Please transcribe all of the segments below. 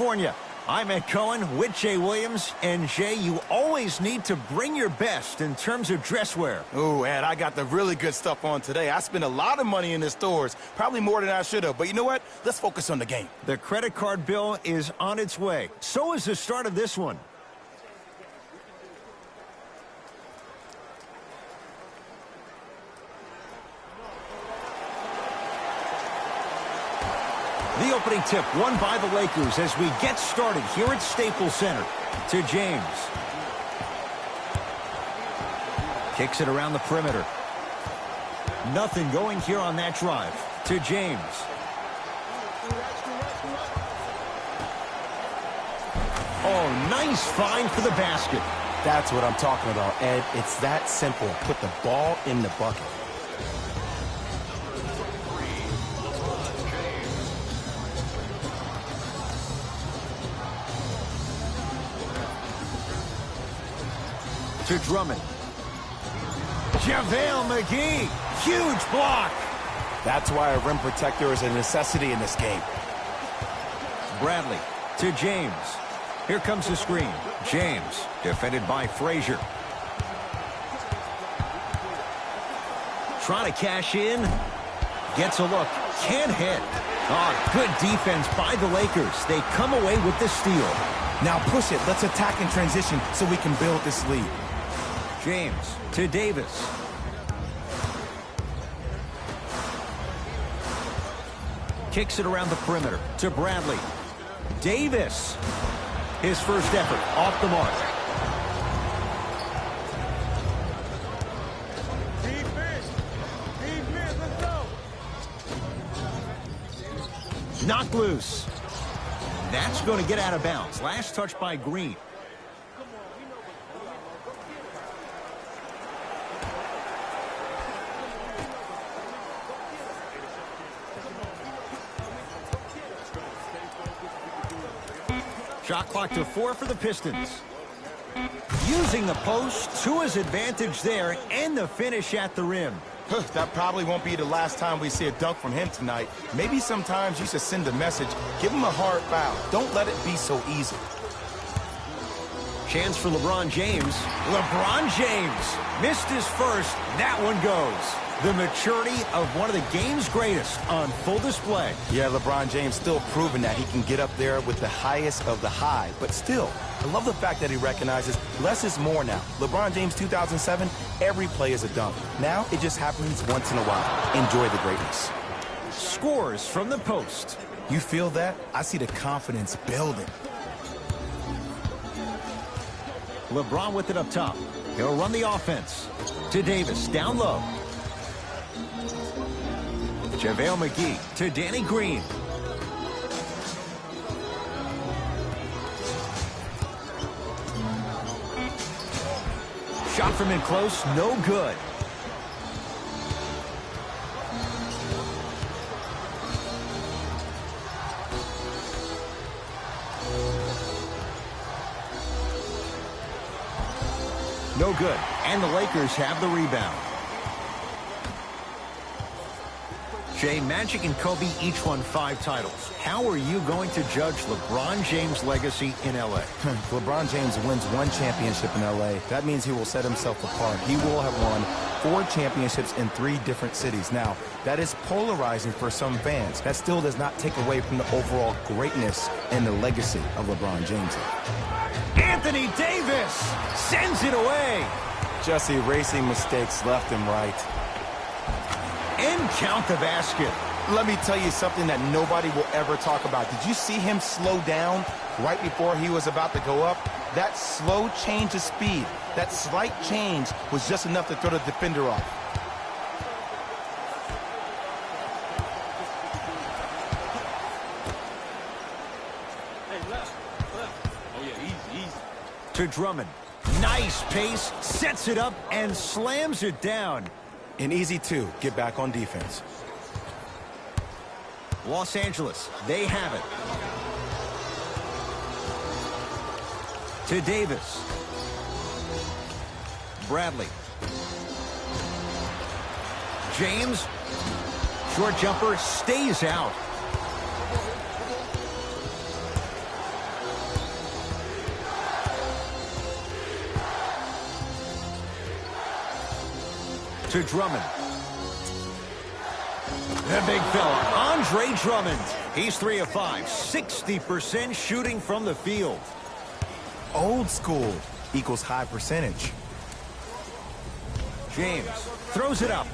California. I'm Ed Cohen with Jay Williams. And Jay, you always need to bring your best in terms of dress wear. Ooh, Ed, I got the really good stuff on today. I spent a lot of money in the stores, probably more than I should have. But you know what? Let's focus on the game. The credit card bill is on its way. So is the start of this one. The opening tip won by the Lakers as we get started here at Staples Center. To James. Kicks it around the perimeter. Nothing going here on that drive. To James. Oh, nice find for the basket. That's what I'm talking about, Ed. It's that simple. Put the ball in the bucket. To Drummond. JaVale McGee. Huge block. That's why a rim protector is a necessity in this game. Bradley to James. Here comes the screen. James defended by Frazier. Trying to cash in. Gets a look. Can't hit. Oh, good defense by the Lakers. They come away with the steal. Now push it. Let's attack in transition so we can build this lead. James to Davis. Kicks it around the perimeter to Bradley. Davis. His first effort off the mark. Let's go. Knocked loose. That's going to get out of bounds. Last touch by Green. Shot clock to 4 for the Pistons. Using the post to his advantage there and the finish at the rim. That probably won't be the last time we see a dunk from him tonight. Maybe sometimes you should send a message. Give him a hard foul. Don't let it be so easy. Chance for LeBron James. LeBron James missed his first. That one goes. The maturity of one of the game's greatest on full display. Yeah, LeBron James still proving that he can get up there with the highest of the high. But still, I love the fact that he recognizes less is more now. LeBron James 2007, every play is a dunk. Now it just happens once in a while. Enjoy the greatness. Scores from the post. You feel that? I see the confidence building. LeBron with it up top. He'll run the offense. To Davis, down low. JaVale McGee to Danny Green. Shot from in close, no good. No good. And the Lakers have the rebound. Jay, Magic and Kobe each won 5 titles. How are you going to judge LeBron James' legacy in L.A.? LeBron James wins 1 championship in L.A. That means he will set himself apart. He will have won 4 championships in 3 different cities. Now, that is polarizing for some fans. That still does not take away from the overall greatness and the legacy of LeBron James. Anthony Davis sends it away. Just erasing mistakes left and right. And count the basket. Let me tell you something that nobody will ever talk about. Did you see him slow down right before he was about to go up? That slow change of speed, that slight change was just enough to throw the defender off. Hey, left. Oh, yeah, easy. To Drummond. Nice pace, sets it up, and slams it down. An easy 2. Get back on defense. Los Angeles, they have it. To Davis. Bradley. James. Short jumper stays out. To Drummond. The big fella, Andre Drummond. He's 3 of 5, 60% shooting from the field. Old school equals high percentage. James throws it up.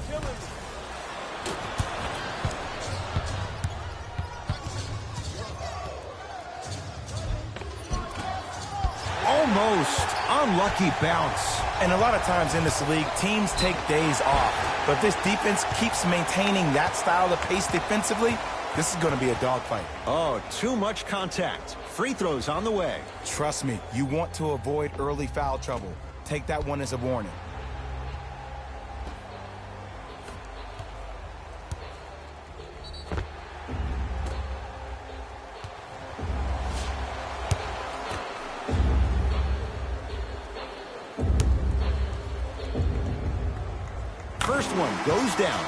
Almost unlucky bounce. And a lot of times in this league, teams take days off. But if this defense keeps maintaining that style of pace defensively, this is going to be a dogfight. Oh, too much contact. Free throws on the way. Trust me, you want to avoid early foul trouble. Take that one as a warning. First one goes down.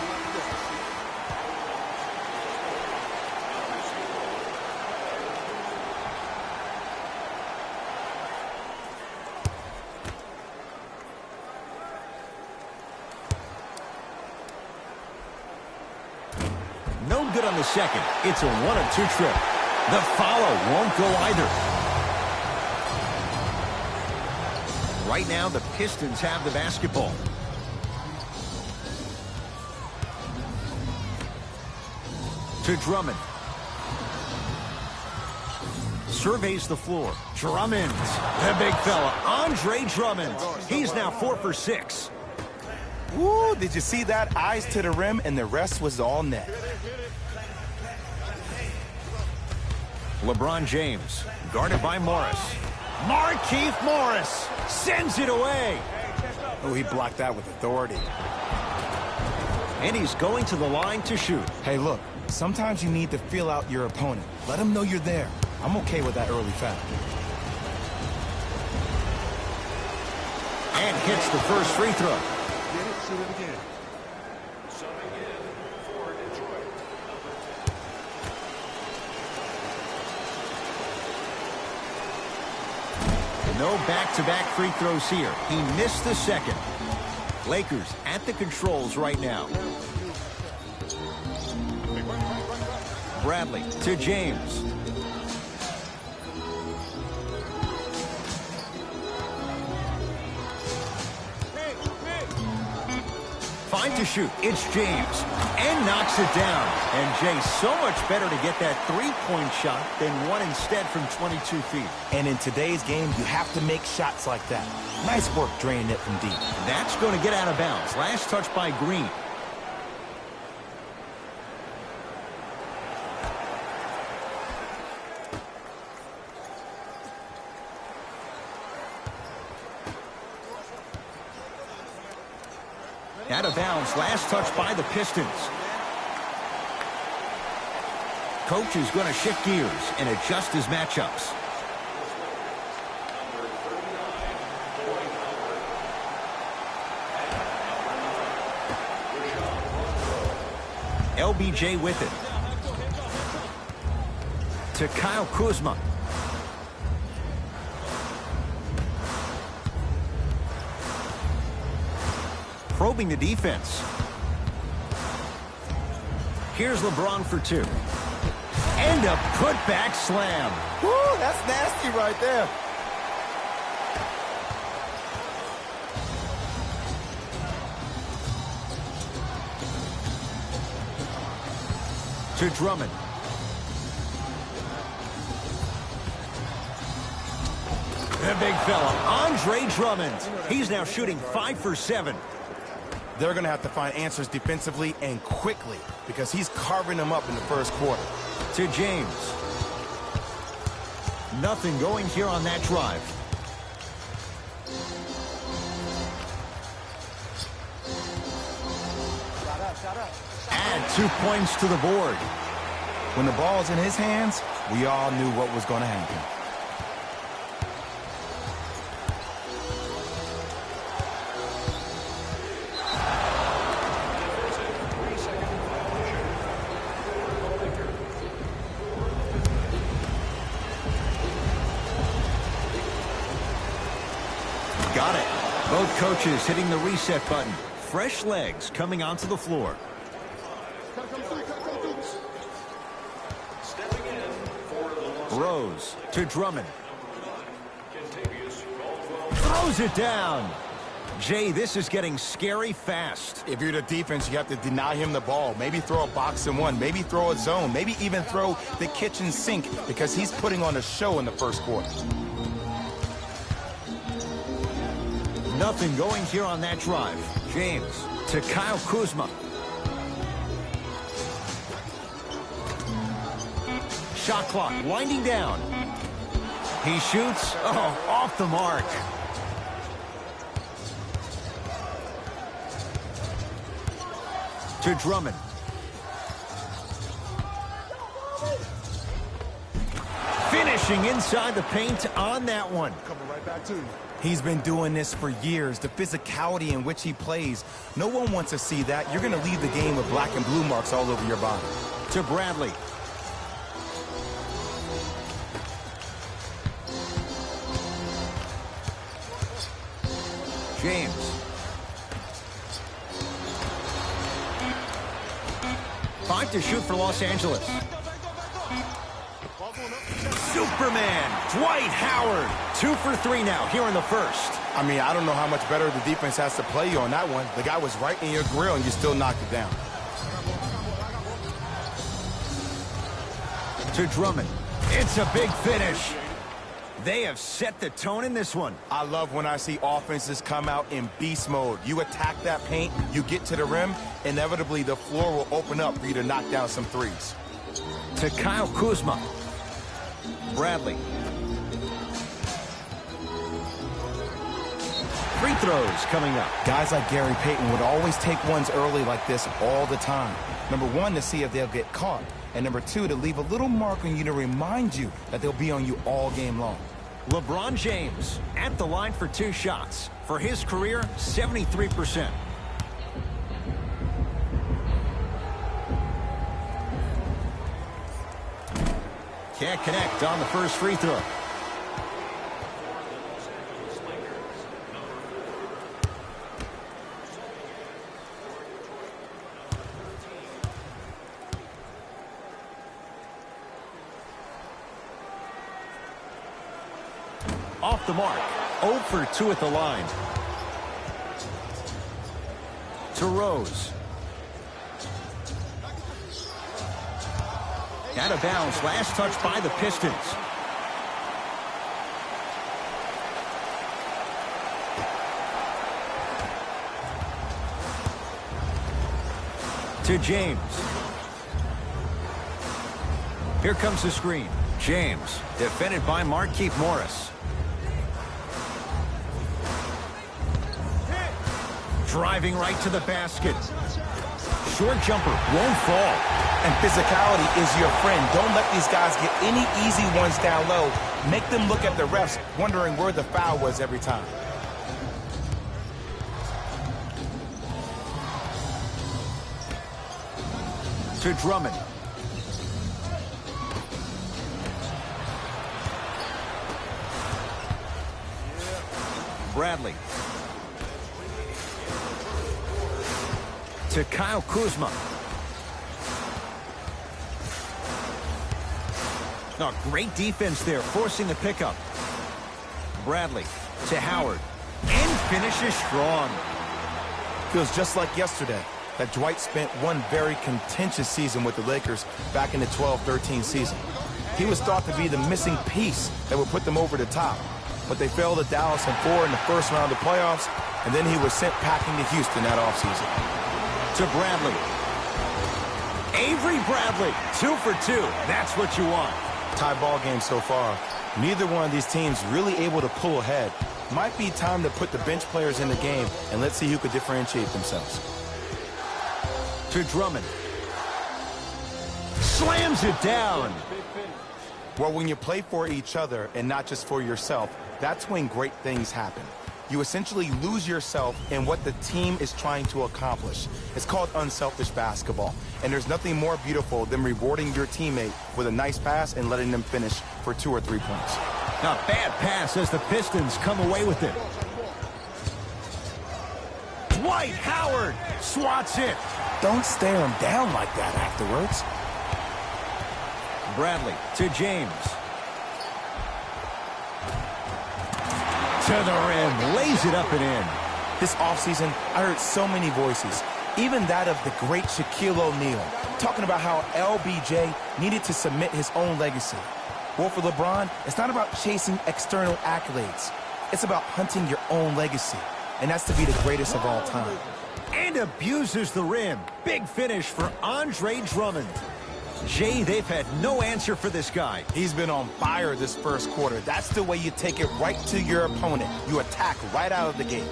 No good on the second. It's a 1-of-2 trip. The follow won't go either. Right now, the Pistons have the basketball. To Drummond. Surveys the floor. Drummond, the big fella, Andre Drummond. He's now 4 for 6. Woo, did you see that? Eyes to the rim, and the rest was all net. LeBron James, guarded by Morris. Markieff Morris sends it away. Oh, he blocked that with authority. And he's going to the line to shoot. Hey, look, sometimes you need to feel out your opponent. Let him know you're there. I'm okay with that early foul. And hits the first free throw. Get it, shoot it again. Subbing in for Detroit. No back-to-back free throws here. He missed the second. Lakers at the controls right now. Bradley to James. Fine to shoot. It's James. And knocks it down. And Jay, so much better to get that three-point shot than one instead from 22 feet. And in today's game, you have to make shots like that. Nice work draining it from deep. That's going to get out of bounds. Last touch by Green. Out of bounds. Last touch by the Pistons. Coach is going to shift gears and adjust his matchups. LBJ with it. To Kyle Kuzma. Probing the defense. Here's LeBron for 2. And a putback slam. Woo, that's nasty right there. To Drummond. The big fella, Andre Drummond. He's now shooting 5 for 7. They're going to have to find answers defensively and quickly because he's carving them up in the first quarter. To James. Nothing going here on that drive. Add 2 points to the board. When the ball's in his hands, we all knew what was going to happen. Got it. Both coaches hitting the reset button. fresh legs coming onto the floor. Rose to Drummond. Throws it down. Jay, this is getting scary fast. If you're the defense, you have to deny him the ball. Maybe throw a box and one. Maybe throw a zone. Maybe even throw the kitchen sink because he's putting on a show in the first quarter. Nothing going here on that drive. James to Kyle Kuzma. Shot clock winding down. He shoots. Oh, off the mark. To Drummond. Finishing inside the paint on that one. Coming right back to you. He's been doing this for years. The physicality in which he plays. No one wants to see that. You're going to leave the game with black and blue marks all over your body. To Bradley. James. Five to shoot for Los Angeles. Superman, Dwight Howard. 2 for 3 now here in the first. I mean, I don't know how much better the defense has to play you on that one. The guy was right in your grill and you still knocked it down. To Drummond. It's a big finish. They have set the tone in this one. I love when I see offenses come out in beast mode. You attack that paint, you get to the rim, inevitably the floor will open up for you to knock down some threes. To Kyle Kuzma. Bradley. Free throws coming up. Guys like Gary Payton would always take ones early like this all the time. Number one, to see if they'll get caught. And number two, to leave a little mark on you to remind you that they'll be on you all game long. LeBron James at the line for 2 shots. For his career, 73%. Can't connect on the first free throw. Off the mark. 0 for 2 at the line. To Rose. Out of bounds. Last touch by the Pistons. To James. Here comes the screen. James, defended by Markieff Morris. Driving right to the basket. Short jumper won't fall. And physicality is your friend. Don't let these guys get any easy ones down low. Make them look at the refs, wondering where the foul was every time. To Drummond. Bradley. To Kyle Kuzma. Oh, great defense there, forcing the pickup. Bradley to Howard. And finishes strong. Feels just like yesterday that Dwight spent one very contentious season with the Lakers back in the 12-13 season. He was thought to be the missing piece that would put them over the top. But they failed at Dallas in 4 in the first round of the playoffs, and then he was sent packing to Houston that offseason. To Bradley. Avery Bradley, 2 for 2. That's what you want. Tie ball game so far. Neither one of these teams really able to pull ahead. Might be time to put the bench players in the game, and let's see who could differentiate themselves. To Drummond. Slams it down. Well, when you play for each other and not just for yourself, that's when great things happen. You essentially lose yourself in what the team is trying to accomplish. It's called unselfish basketball. And there's nothing more beautiful than rewarding your teammate with a nice pass and letting them finish for 2 or 3 points. A bad pass as the Pistons come away with it. Dwight Howard swats it. Don't stare him down like that afterwards. Bradley to James. To the rim, lays it up and in. This offseason, I heard so many voices, even that of the great Shaquille O'Neal, talking about how LBJ needed to submit his own legacy. Well, for LeBron, it's not about chasing external accolades. It's about hunting your own legacy, and that's to be the greatest of all time. And abuses the rim. Big finish for Andre Drummond. Jay, they've had no answer for this guy. He's been on fire this first quarter. That's the way you take it right to your opponent. You attack right out of the gate.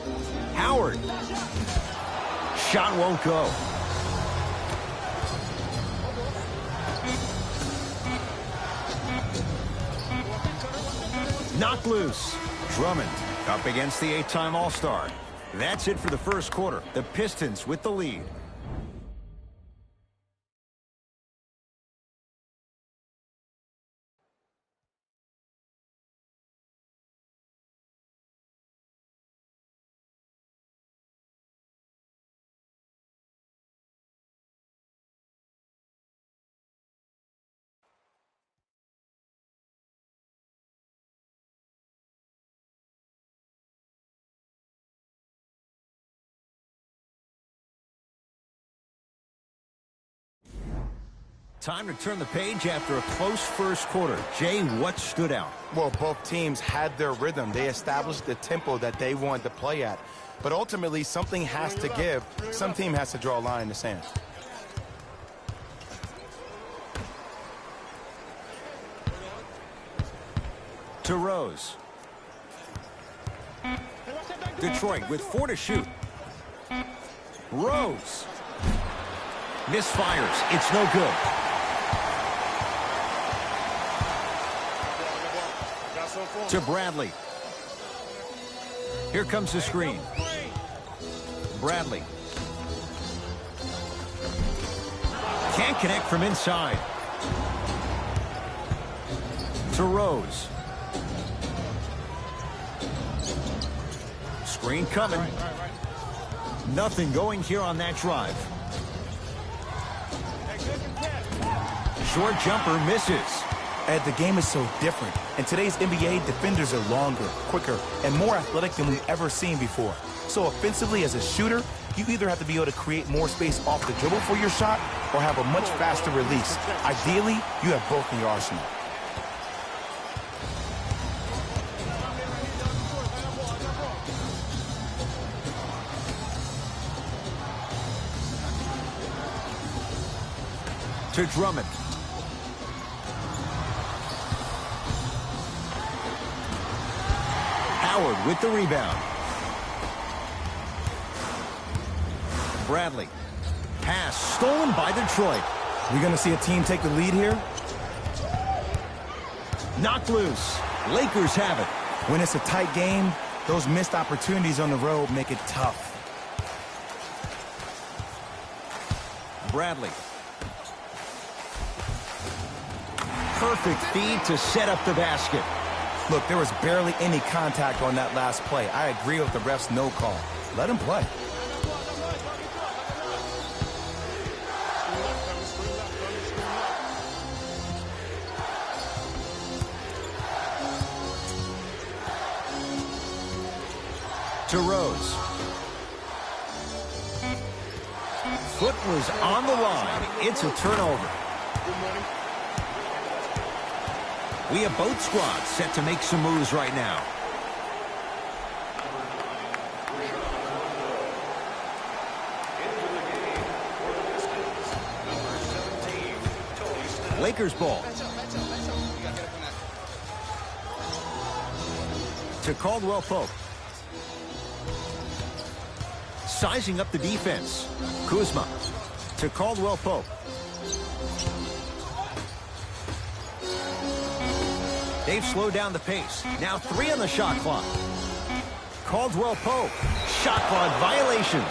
Howard. Shot won't go. Knocked loose. Drummond up against the 8-time All-Star. That's it for the first quarter. The Pistons with the lead. Time to turn the page after a close first quarter. Jay, what stood out? Well, both teams had their rhythm. They established the tempo that they wanted to play at. But ultimately, something has to give. Some team has to draw a line in the sand. To Rose. Detroit with 4 to shoot. Rose. Misfires. It's no good. To Bradley. Here comes the screen. Bradley. Can't connect from inside. To Rose. Screen coming. Nothing going here on that drive. Short jumper misses. Ed, the game is so different. In today's NBA, defenders are longer, quicker, and more athletic than we've ever seen before. So offensively, as a shooter, you either have to be able to create more space off the dribble for your shot or have a much faster release. Ideally, you have both in your arsenal. To Drummond. Howard with the rebound. Bradley. Pass stolen by Detroit. We're going to see a team take the lead here. Knocked loose. Lakers have it. When it's a tight game, those missed opportunities on the road make it tough. Bradley. Perfect feed to set up the basket. Look, there was barely any contact on that last play. I agree with the ref's no call. Let him play. To Rose. Foot was on the line. It's a turnover. We have both squads set to make some moves right now. Lakers ball. To Caldwell Pope. Sizing up the defense. Kuzma. To Caldwell Pope. They've slowed down the pace. Now 3 on the shot clock. Caldwell Pope. Shot clock violation.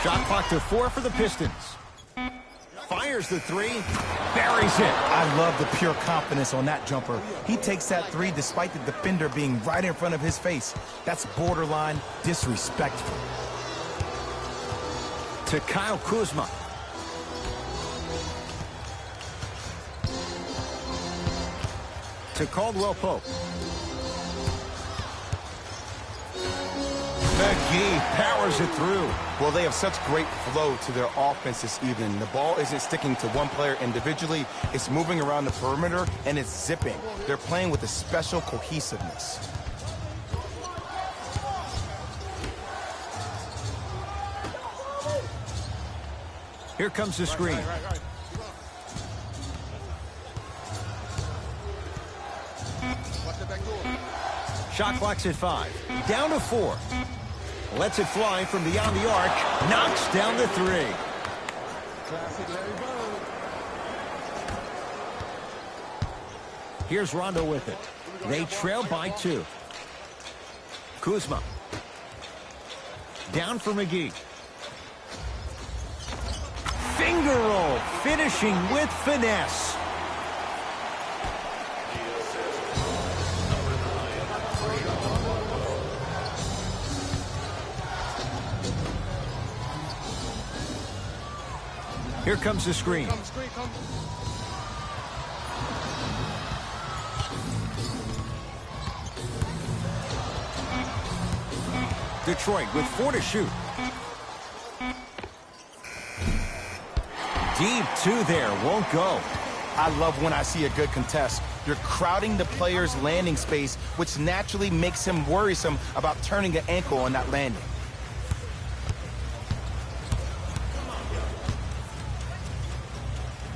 Shot clock to 4 for the Pistons. Fires the three, buries it. I love the pure confidence on that jumper. He takes that three despite the defender being right in front of his face. That's borderline disrespectful. To Kyle Kuzma. To Caldwell Pope. McGee powers it through. Well, they have such great flow to their offense this evening. The ball isn't sticking to one player individually. It's moving around the perimeter, and it's zipping. They're playing with a special cohesiveness. Here comes the screen. Shot clock's at 5. Down to 4. Lets it fly from beyond the arc. Knocks down the 3. Here's Rondo with it. They trail by 2. Kuzma. Down for McGee. Finger roll. Finishing with finesse. Here comes the screen. Detroit with 4 to shoot. Deep 2 there, won't go. I love when I see a good contest. You're crowding the player's landing space, which naturally makes him worrisome about turning the ankle on that landing.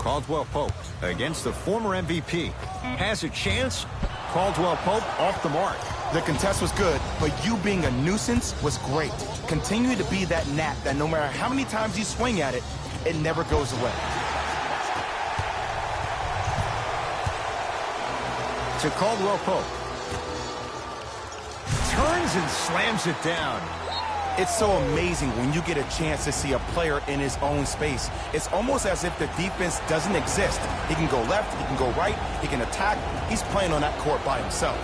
Caldwell Pope against the former MVP. Has a chance. Caldwell Pope off the mark. The contest was good, but you being a nuisance was great. Continue to be that gnat that no matter how many times you swing at it, it never goes away. To Caldwell Pope. Turns and slams it down. It's so amazing when you get a chance to see a player in his own space. It's almost as if the defense doesn't exist. He can go left, he can go right, he can attack. He's playing on that court by himself.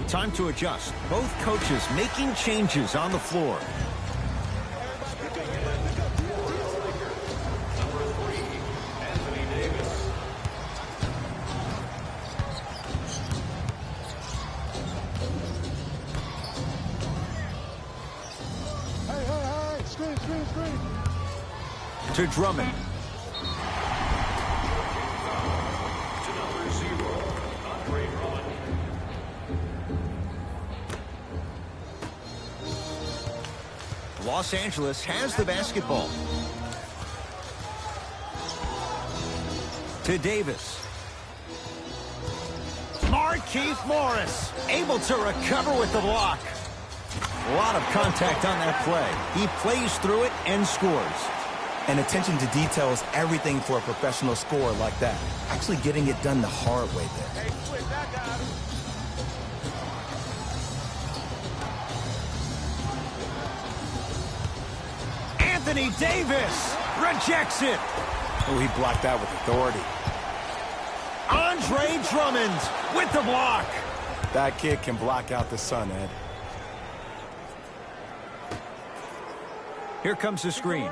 Time to adjust. Both coaches making changes on the floor. Hey, screen. To Drummond. Los Angeles has the basketball. To Davis. Markieff Morris able to recover with the block. A lot of contact on that play. He plays through it and scores. And attention to detail is everything for a professional scorer like that. Actually getting it done the hard way there. Hey, quit that guy. Anthony Davis rejects it. Oh, he blocked that with authority. Andre Drummond with the block. That kid can block out the sun, Ed. Here comes the screen.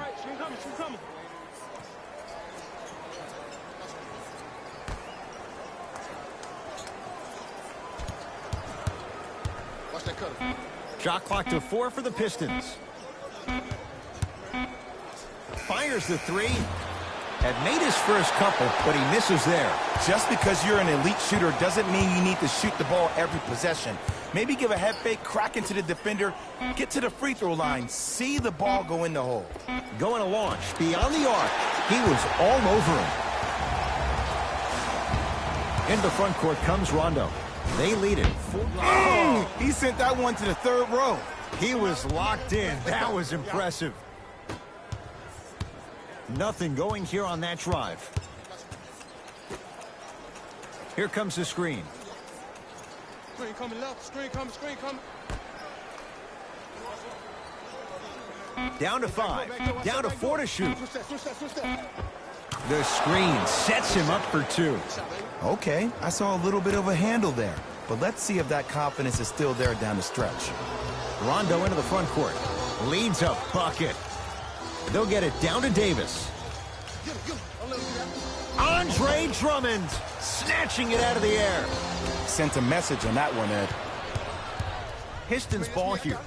Shot clock to 4 for the Pistons. Fires the three. Had made his first couple, but he misses there. Just because you're an elite shooter doesn't mean you need to shoot the ball every possession. Maybe give a head fake, crack into the defender, get to the free throw line, see the ball go in the hole. Going to launch beyond the arc. He was all over him. Into front court comes Rondo. They lead it. He sent that one to the third row. He was locked in. That was impressive. Nothing going here on that drive. Here comes the screen. Screen coming left. Screen coming. Down to 5. Down to 4 to shoot. Switch that. The screen sets him up for 2. Okay, I saw a little bit of a handle there. But let's see if that confidence is still there down the stretch. Rondo into the front court. Leads a bucket. They'll get it down to Davis. Andre Drummond snatching it out of the air. Sent a message on that one, Ed. Pistons ball here.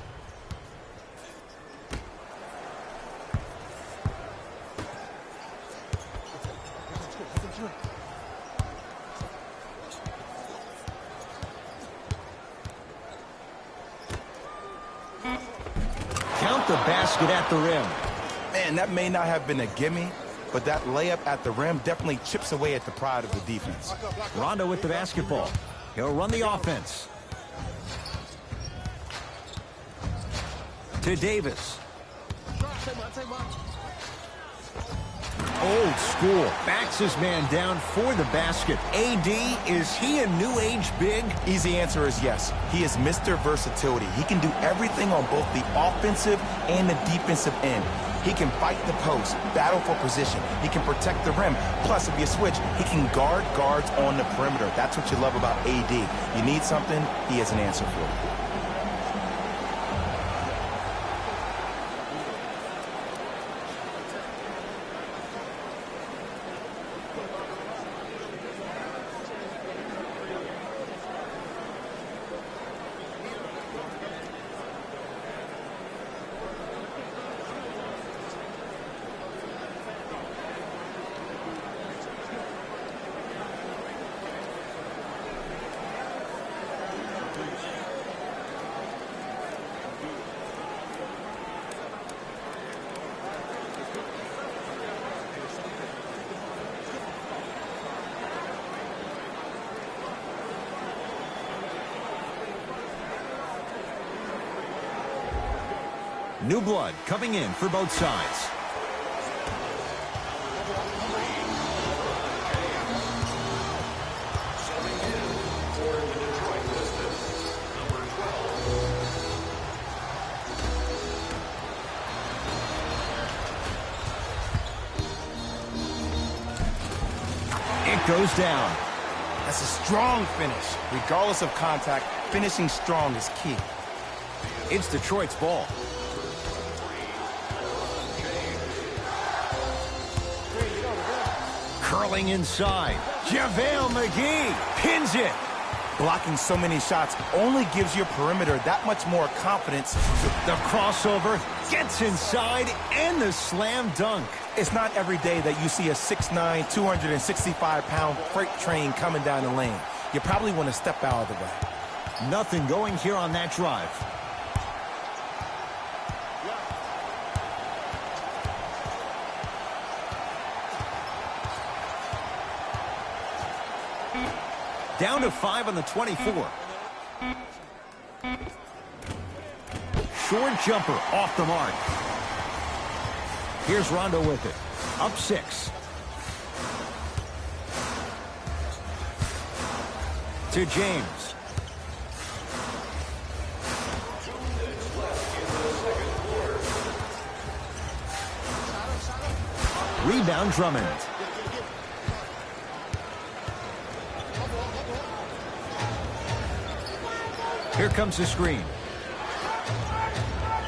Count the basket at the rim. Man, that may not have been a gimme, but that layup at the rim definitely chips away at the pride of the defense. Rondo with the basketball. He'll run the offense. To Davis. Old school. Backs his man down for the basket. AD, is he a new age big? Easy answer is yes. He is Mr. Versatility. He can do everything on both the offensive and the defensive end. He can fight the post, battle for position. He can protect the rim. Plus, if you switch, he can guard guards on the perimeter. That's what you love about AD. You need something, he has an answer for it. New blood coming in for both sides. It goes down. That's a strong finish. Regardless of contact, finishing strong is key. It's Detroit's ball. Curling inside. JaVale McGee pins it. Blocking so many shots only gives your perimeter that much more confidence. The crossover gets inside and the slam dunk. It's not every day that you see a 6'9", 265-pound freight train coming down the lane. You probably want to step out of the way. Nothing going here on that drive. Down to 5 on the 24. Short jumper off the mark. Here's Rondo with it. Up 6. To James. Rebound Drummond. Here comes the screen.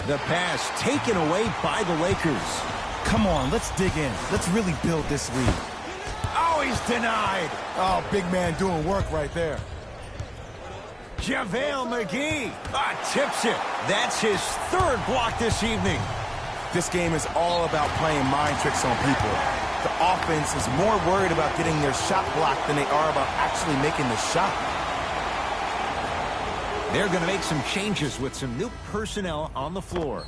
The pass taken away by the Lakers. Come on, let's dig in. Let's really build this lead. Oh, he's denied. Oh, big man doing work right there. JaVale McGee tips it. That's his third block this evening. This game is all about playing mind tricks on people. The offense is more worried about getting their shot blocked than they are about actually making the shot. They're going to make some changes with some new personnel on the floor.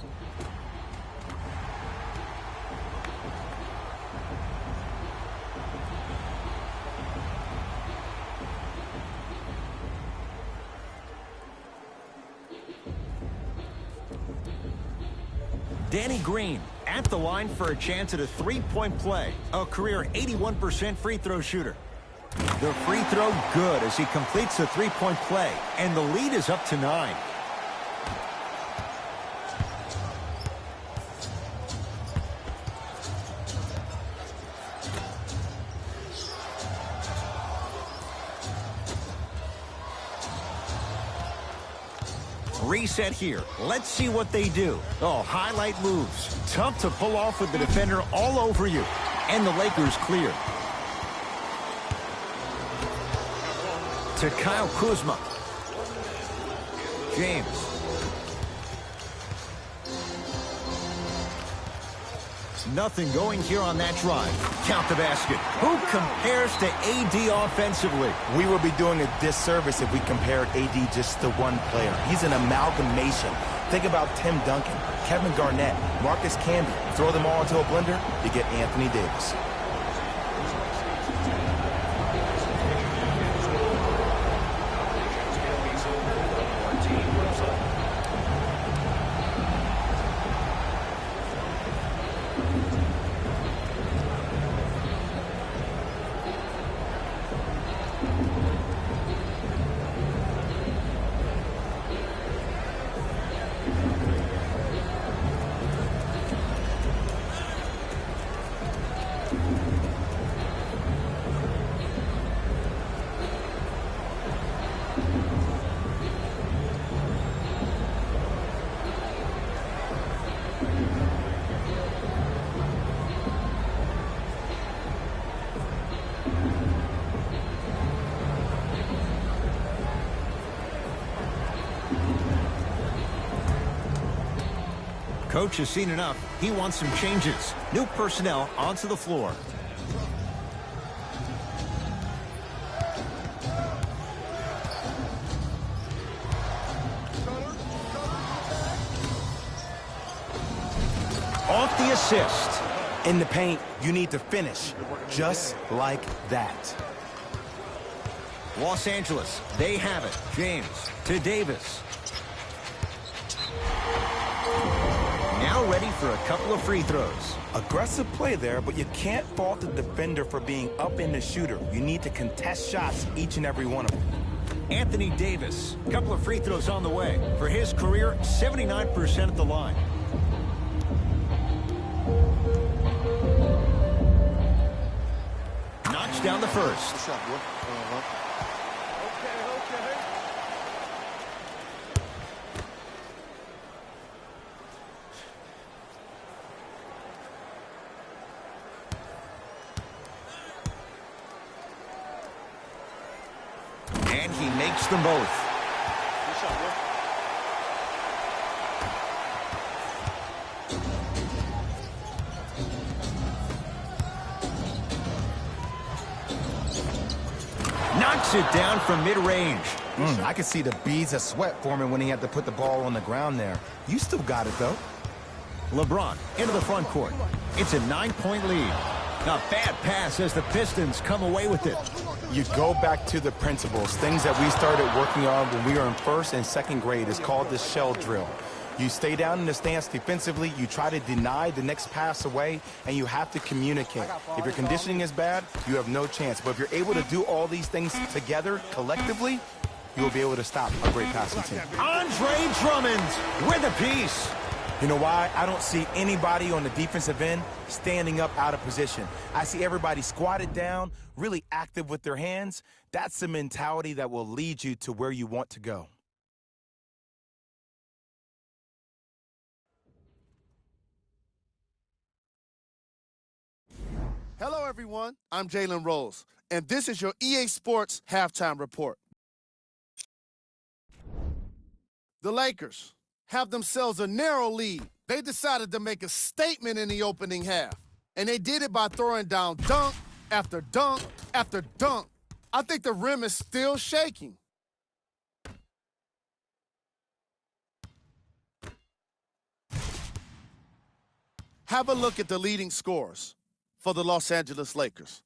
Danny Green at the line for a chance at a three-point play. A career 81% free throw shooter. The free throw good as he completes the three-point play, and the lead is up to 9. Reset here. Let's see what they do. Oh, highlight moves. Tough to pull off with the defender all over you. And the Lakers clear. To Kyle Kuzma. James. Nothing going here on that drive. Count the basket. Who compares to AD offensively? We would be doing a disservice if we compared AD just to one player. He's an amalgamation. Think about Tim Duncan, Kevin Garnett, Marcus Camby. Throw them all into a blender, you get Anthony Davis. Coach has seen enough. He wants some changes. New personnel onto the floor. Off the assist. In the paint, you need to finish just like that. Los Angeles, they have it. James to Davis. Now ready for a couple of free throws. Aggressive play there, but you can't fault the defender for being up in the shooter. You need to contest shots, each and every one of them. Anthony Davis, a couple of free throws on the way. For his career, 79% at the line. Knocks down the first. And he makes them both. Knocks it down from mid-range. I could see the beads of sweat forming when he had to put the ball on the ground there. You still got it, though. LeBron into the front court. It's a 9-point lead. A bad pass as the Pistons come away with it. You go back to the principles. Things that we started working on when we were in first and second grade is called the shell drill. You stay down in the stance defensively, you try to deny the next pass away, and you have to communicate. If your conditioning is bad, you have no chance. But if you're able to do all these things together, collectively, you'll be able to stop a great passing team. Andre Drummond with a piece. You know why? I don't see anybody on the defensive end standing up out of position. I see everybody squatted down, really active with their hands. That's the mentality that will lead you to where you want to go. Hello, everyone. I'm Jalen Rose, and this is your EA Sports Halftime Report. The Lakers have themselves a narrow lead. They decided to make a statement in the opening half, and they did it by throwing down dunk after dunk after dunk. I think the rim is still shaking. Have a look at the leading scorers for the Los Angeles Lakers.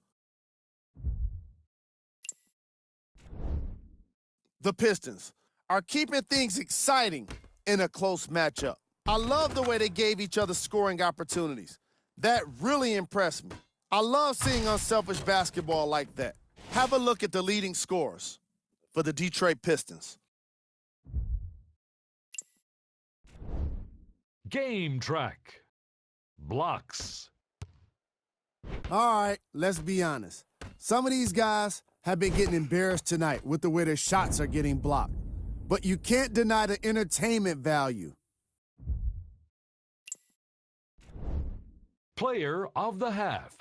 The Pistons are keeping things exciting in a close matchup. I love the way they gave each other scoring opportunities. That really impressed me. I love seeing unselfish basketball like that. Have a look at the leading scorers for the Detroit Pistons. Game track. Blocks. All right, let's be honest. Some of these guys have been getting embarrassed tonight with the way their shots are getting blocked. But you can't deny the entertainment value. Player of the half.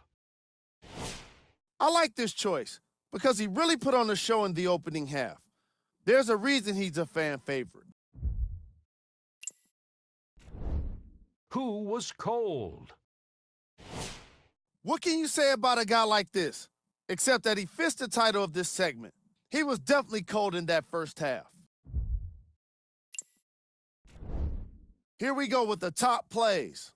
I like this choice because he really put on a show in the opening half. There's a reason he's a fan favorite. Who was cold? What can you say about a guy like this? Except that he fits the title of this segment. He was definitely cold in that first half. Here we go with the top plays.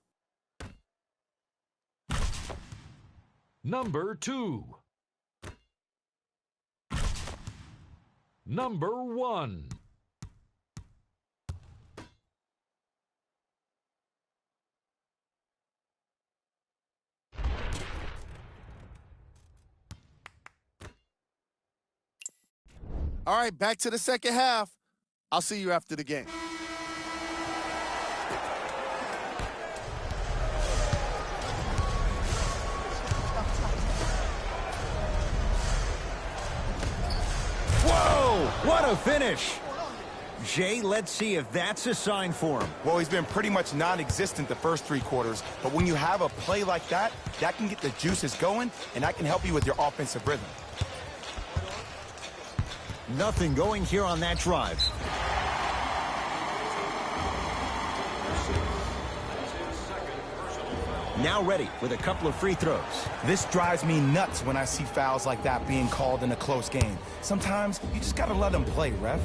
Number 2. Number 1. All right, back to the second half. I'll see you after the game. Whoa, what a finish. Jay, let's see if that's a sign for him. Well, he's been pretty much non-existent the first 3 quarters, but when you have a play like that, that can get the juices going, and that can help you with your offensive rhythm. Nothing going here on that drive. Now ready with a couple of free throws. This drives me nuts when I see fouls like that being called in a close game. Sometimes you just gotta let them play, ref.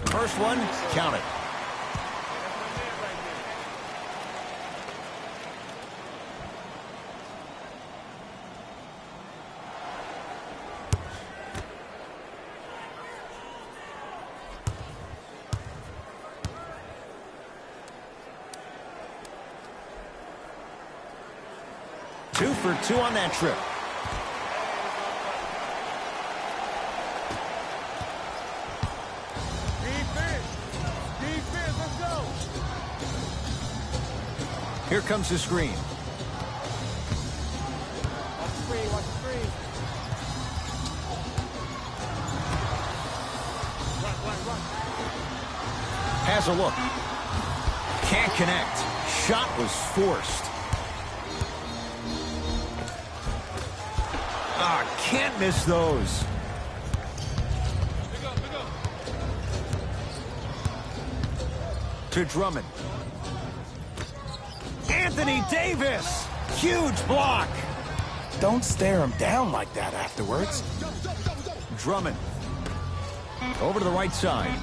First one, count it. Two for 2 on that trip. Defense, let's go. Here comes the screen. Watch the screen. Run. Has a look. Can't connect. Shot was forced. Can't miss those. To Drummond. Anthony Davis. Huge block. Don't stare him down like that afterwards. Drummond. Over to the right side.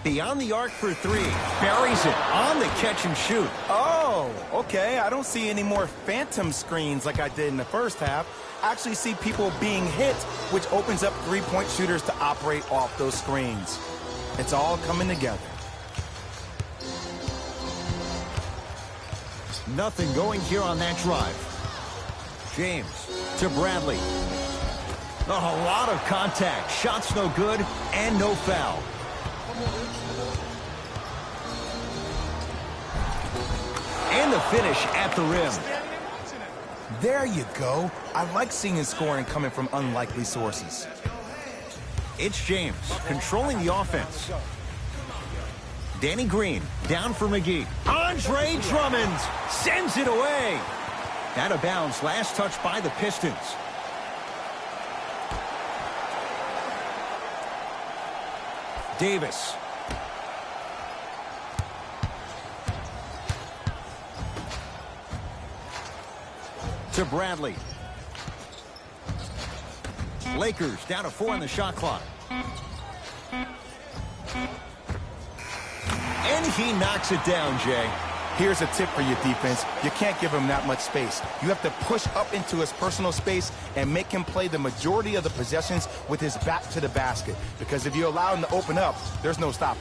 Beyond the arc for 3. Buries it on the catch and shoot. Oh, okay. I don't see any more phantom screens like I did in the first half. I actually see people being hit, which opens up three-point shooters to operate off those screens. It's all coming together. Nothing going here on that drive. James to Bradley. A lot of contact. Shots no good and no foul. And the finish at the rim. There you go. I like seeing his scoring coming from unlikely sources. It's James controlling the offense. Danny Green down for McGee. Andre Drummond sends it away. Out of bounds. Last touch by the Pistons. Davis. To Bradley. Lakers down to 4 on the shot clock. And he knocks it down, Jay. Here's a tip for your defense. You can't give him that much space. You have to push up into his personal space and make him play the majority of the possessions with his back to the basket. Because if you allow him to open up, there's no stopping.